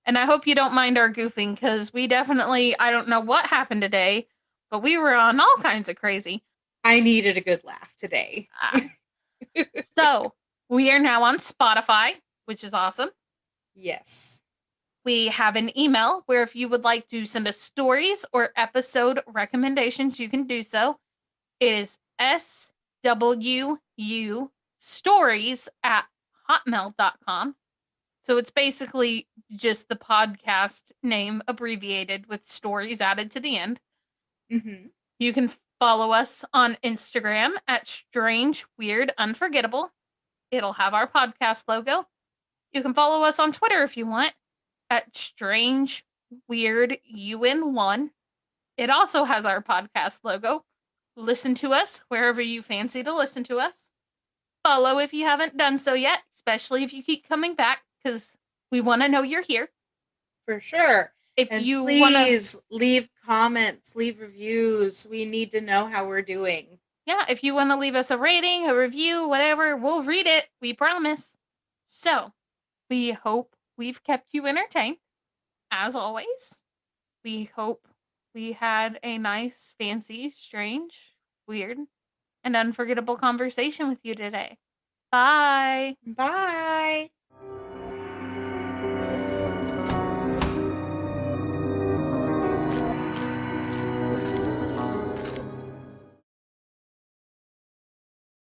Speaker 2: And I hope you don't mind our goofing because we definitely, I don't know what happened today, but we were on all kinds of crazy.
Speaker 1: I needed a good laugh today.
Speaker 2: So we are now on Spotify, which is awesome.
Speaker 1: Yes.
Speaker 2: We have an email where if you would like to send us stories or episode recommendations, you can do so. It is swustories@hotmail.com. So it's basically just the podcast name abbreviated with stories added to the end.
Speaker 1: Mm-hmm.
Speaker 2: You can follow us on Instagram at Strange, Weird, Unforgettable. It'll have our podcast logo. You can follow us on Twitter if you want at Strange, Weird, UN1. It also has our podcast logo. Listen to us wherever you fancy to listen to us. Follow if you haven't done so yet, especially if you keep coming back, because we want to know you're here.
Speaker 1: For sure.
Speaker 2: And you
Speaker 1: please leave comments, leave reviews. We need to know how we're doing.
Speaker 2: Yeah, if you want to leave us a rating, a review, whatever, we'll read it. We promise. So, we hope we've kept you entertained. As always, we hope we had a nice, fancy, strange, weird, and unforgettable conversation with you today. Bye.
Speaker 1: Bye.